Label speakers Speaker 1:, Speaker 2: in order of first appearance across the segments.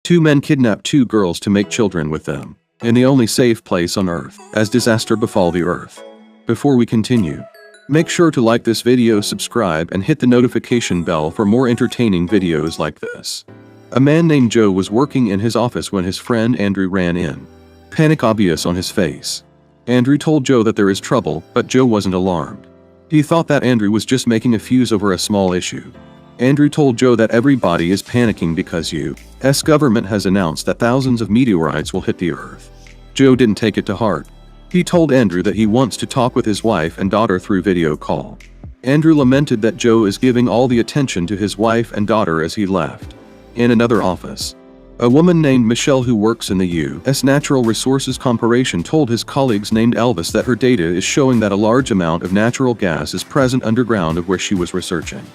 Speaker 1: Two men kidnap two girls to make children with them, in the only safe place on Earth, as disaster befall the Earth. Before we continue, make sure to like this video, subscribe, and hit the notification bell for more entertaining videos like this. A man named Joe was working in his office when his friend Andrew ran in. Panic obvious on his face. Andrew told Joe that there is trouble, but Joe wasn't alarmed. He thought that Andrew was just making a fuse over a small issue. Andrew told Joe that everybody is panicking because U.S. government has announced that thousands of meteorites will hit the Earth. Joe didn't take it to heart. He told Andrew that he wants to talk with his wife and daughter through video call. Andrew lamented that Joe is giving all the attention to his wife and daughter as he left. In another office, a woman named Michelle who works in the U.S. Natural Resources Corporation told his colleagues named Elvis that her data is showing that a large amount of natural gas is present underground of where she was researching.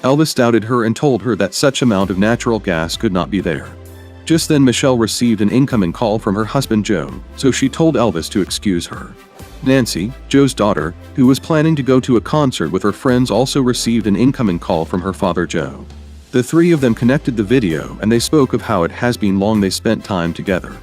Speaker 1: Elvis doubted her and told her that such amount of natural gas could not be there. Just then Michelle received an incoming call from her husband Joe, so she told Elvis to excuse her. Nancy, Joe's daughter, who was planning to go to a concert with her friends, also received an incoming call from her father Joe. The three of them connected the video and they spoke of how it has been long they spent time together.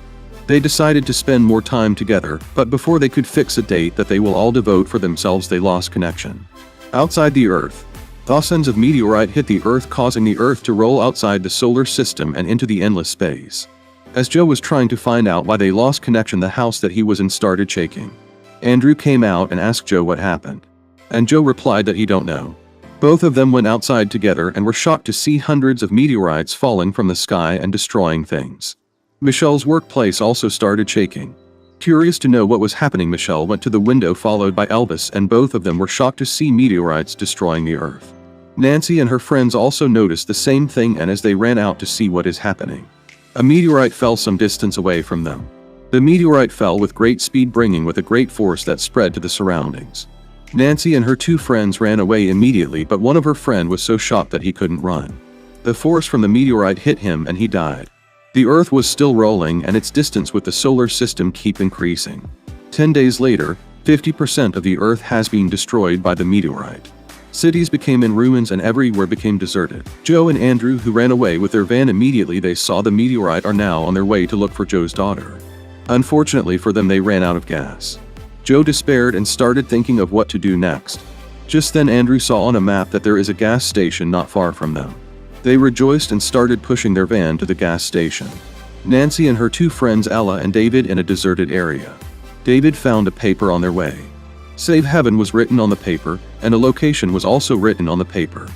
Speaker 1: They decided to spend more time together, but before they could fix a date that they will all devote for themselves, they lost connection. Outside the Earth, thousands of meteorite hit the Earth, causing the Earth to roll outside the solar system and into the endless space. As Joe was trying to find out why they lost connection, the house that he was in started shaking. Andrew came out and asked Joe what happened. And Joe replied that he don't know. Both of them went outside together and were shocked to see hundreds of meteorites falling from the sky and destroying things. Michelle's workplace also started shaking. Curious to know what was happening, Michelle went to the window followed by Elvis, and both of them were shocked to see meteorites destroying the Earth. Nancy and her friends also noticed the same thing, and as they ran out to see what is happening, a meteorite fell some distance away from them. The meteorite fell with great speed, bringing with a great force that spread to the surroundings. Nancy and her two friends ran away immediately, but one of her friend was so shocked that he couldn't run. The force from the meteorite hit him and he died. The Earth was still rolling and its distance with the solar system keep increasing. 10 days later, 50% of the Earth has been destroyed by the meteorite. Cities became in ruins and everywhere became deserted. Joe and Andrew, who ran away with their van immediately they saw the meteorite, are now on their way to look for Joe's daughter. Unfortunately for them, they ran out of gas. Joe despaired and started thinking of what to do next. Just then Andrew saw on a map that there is a gas station not far from them. They rejoiced and started pushing their van to the gas station. Nancy and her two friends Ella and David in a deserted area. David found a paper on their way. Save Heaven was written on the paper, and a location was also written on the paper.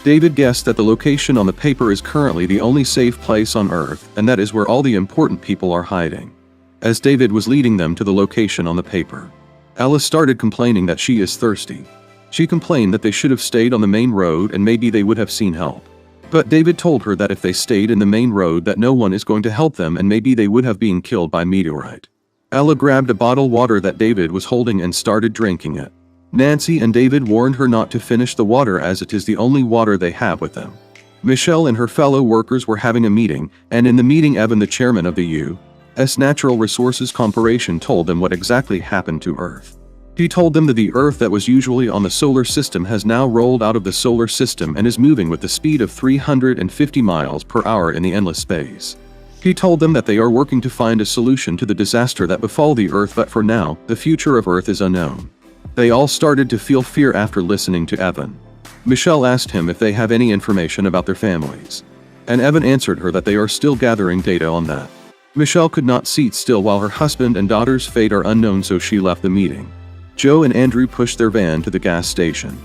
Speaker 1: David guessed that the location on the paper is currently the only safe place on Earth, and that is where all the important people are hiding. As David was leading them to the location on the paper, Ella started complaining that she is thirsty. She complained that they should have stayed on the main road and maybe they would have seen help. But David told her that if they stayed in the main road that no one is going to help them and maybe they would have been killed by meteorite. Ella grabbed a bottle of water that David was holding and started drinking it. Nancy and David warned her not to finish the water as it is the only water they have with them. Michelle and her fellow workers were having a meeting, and in the meeting Evan, the chairman of the U.S. Natural Resources Corporation, told them what exactly happened to Earth. He told them that the Earth that was usually on the solar system has now rolled out of the solar system and is moving with the speed of 350 miles per hour in the endless space. He told them that they are working to find a solution to the disaster that befall the Earth, but for now, the future of Earth is unknown. They all started to feel fear after listening to Evan. Michelle asked him if they have any information about their families. And Evan answered her that they are still gathering data on that. Michelle could not sit still while her husband and daughter's fate are unknown, so she left the meeting. Joe and Andrew pushed their van to the gas station.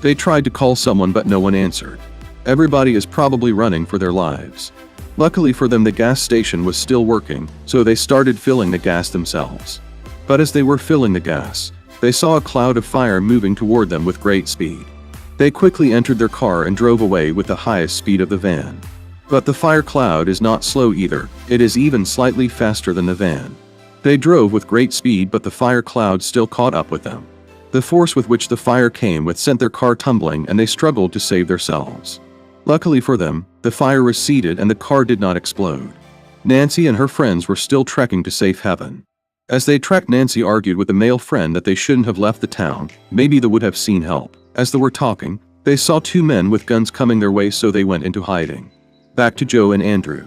Speaker 1: They tried to call someone but no one answered. Everybody is probably running for their lives. Luckily for them, the gas station was still working, so they started filling the gas themselves. But as they were filling the gas, they saw a cloud of fire moving toward them with great speed. They quickly entered their car and drove away with the highest speed of the van. But the fire cloud is not slow either, it is even slightly faster than the van. They drove with great speed, but the fire cloud still caught up with them. The force with which the fire came with sent their car tumbling and they struggled to save themselves. Luckily for them, the fire receded and the car did not explode. Nancy and her friends were still trekking to safe haven. As they trekked, Nancy argued with a male friend that they shouldn't have left the town, maybe they would have seen help. As they were talking, they saw two men with guns coming their way, so they went into hiding. Back to Joe and Andrew.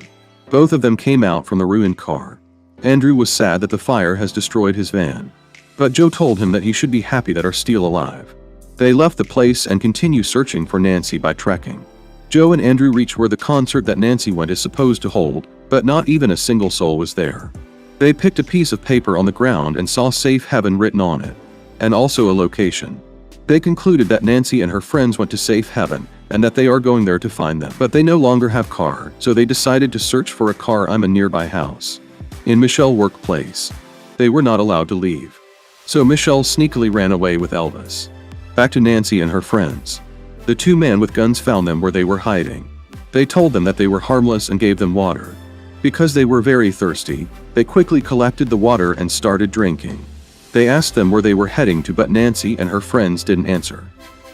Speaker 1: Both of them came out from the ruined car. Andrew was sad that the fire has destroyed his van. But Joe told him that he should be happy that are still alive. They left the place and continue searching for Nancy by trekking. Joe and Andrew reach where the concert that Nancy went is supposed to hold, but not even a single soul was there. They picked a piece of paper on the ground and saw Safe Heaven written on it, and also a location. They concluded that Nancy and her friends went to Safe Heaven, and that they are going there to find them. But they no longer have car, so they decided to search for a car in a nearby house. In Michelle's workplace. They were not allowed to leave. So Michelle sneakily ran away with Elvis. Back to Nancy and her friends. The two men with guns found them where they were hiding. They told them that they were harmless and gave them water. Because they were very thirsty, they quickly collected the water and started drinking. They asked them where they were heading to, but Nancy and her friends didn't answer.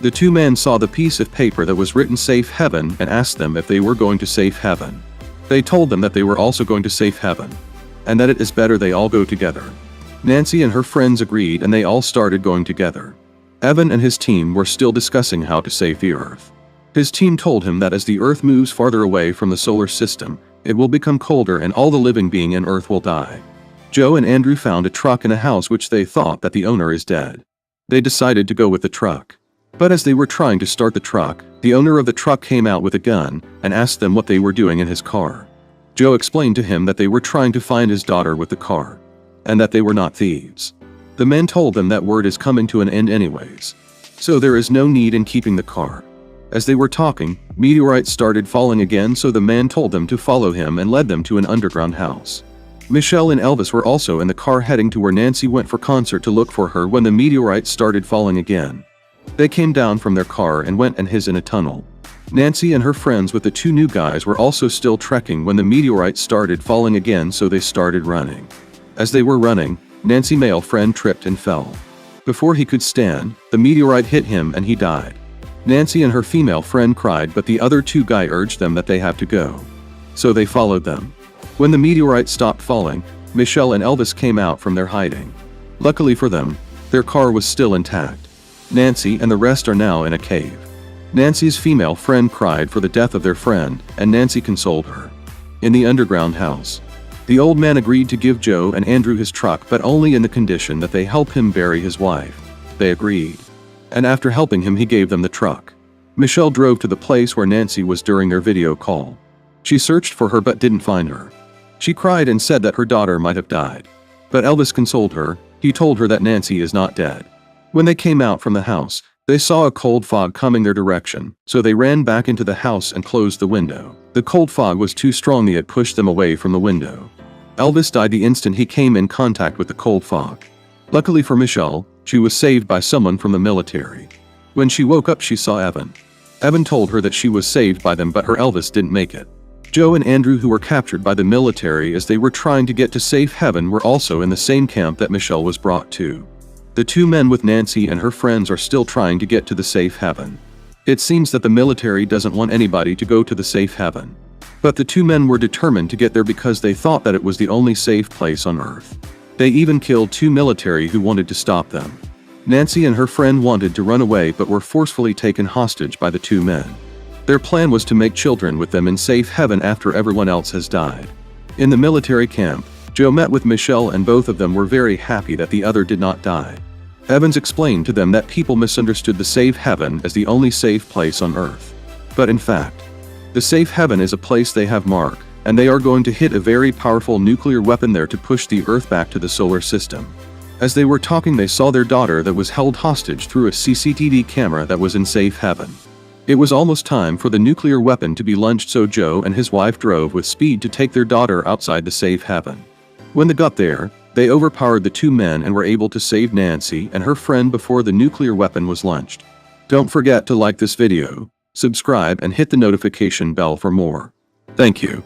Speaker 1: The two men saw the piece of paper that was written Safe Heaven and asked them if they were going to Safe Heaven. They told them that they were also going to Safe Heaven, and that it is better they all go together. Nancy and her friends agreed and they all started going together. Evan and his team were still discussing how to save the Earth. His team told him that as the Earth moves farther away from the solar system, it will become colder and all the living being in Earth will die. Joe and Andrew found a truck in a house which they thought that the owner is dead. They decided to go with the truck. But as they were trying to start the truck, the owner of the truck came out with a gun and asked them what they were doing in his car. Joe explained to him that they were trying to find his daughter with the car, and that they were not thieves. The men told them that word is coming to an end anyways, so there is no need in keeping the car. As they were talking, meteorites started falling again, so the man told them to follow him and led them to an underground house. Michelle and Elvis were also in the car heading to where Nancy went for concert to look for her when the meteorites started falling again. They came down from their car and went and hid in a tunnel. Nancy and her friends with the two new guys were also still trekking when the meteorites started falling again, so they started running. As they were running, Nancy's male friend tripped and fell. Before he could stand, the meteorite hit him and he died. Nancy and her female friend cried, but the other two guys urged them that they have to go. So they followed them. When the meteorite stopped falling, Michelle and Elvis came out from their hiding. Luckily for them, their car was still intact. Nancy and the rest are now in a cave. Nancy's female friend cried for the death of their friend, and Nancy consoled her. In the underground house, the old man agreed to give Joe and Andrew his truck, but only in the condition that they help him bury his wife. They agreed. And after helping him, he gave them the truck. Michelle drove to the place where Nancy was during their video call. She searched for her but didn't find her. She cried and said that her daughter might have died. But Elvis consoled her. He told her that Nancy is not dead. When they came out from the house, they saw a cold fog coming their direction, so they ran back into the house and closed the window. The cold fog was too strong, it pushed them away from the window. Elvis died the instant he came in contact with the cold fog. Luckily for Michelle, she was saved by someone from the military. When she woke up, she saw Evan. Evan told her that she was saved by them, but her Elvis didn't make it. Joe and Andrew, who were captured by the military as they were trying to get to Safe Heaven, were also in the same camp that Michelle was brought to. The two men with Nancy and her friends are still trying to get to the Safe Heaven. It seems that the military doesn't want anybody to go to the Safe Heaven. But the two men were determined to get there because they thought that it was the only safe place on Earth. They even killed two military who wanted to stop them. Nancy and her friend wanted to run away but were forcefully taken hostage by the two men. Their plan was to make children with them in Safe Heaven after everyone else has died. In the military camp, Joe met with Michelle and both of them were very happy that the other did not die. Evans explained to them that people misunderstood the Safe Heaven as the only safe place on Earth. But in fact, the Safe Heaven is a place they have marked, and they are going to hit a very powerful nuclear weapon there to push the Earth back to the solar system. As they were talking, they saw their daughter that was held hostage through a CCTV camera that was in Safe Heaven. It was almost time for the nuclear weapon to be launched, so Joe and his wife drove with speed to take their daughter outside the Safe Heaven. When they got there, they overpowered the two men and were able to save Nancy and her friend before the nuclear weapon was launched. Don't forget to like this video, subscribe and hit the notification bell for more. Thank you.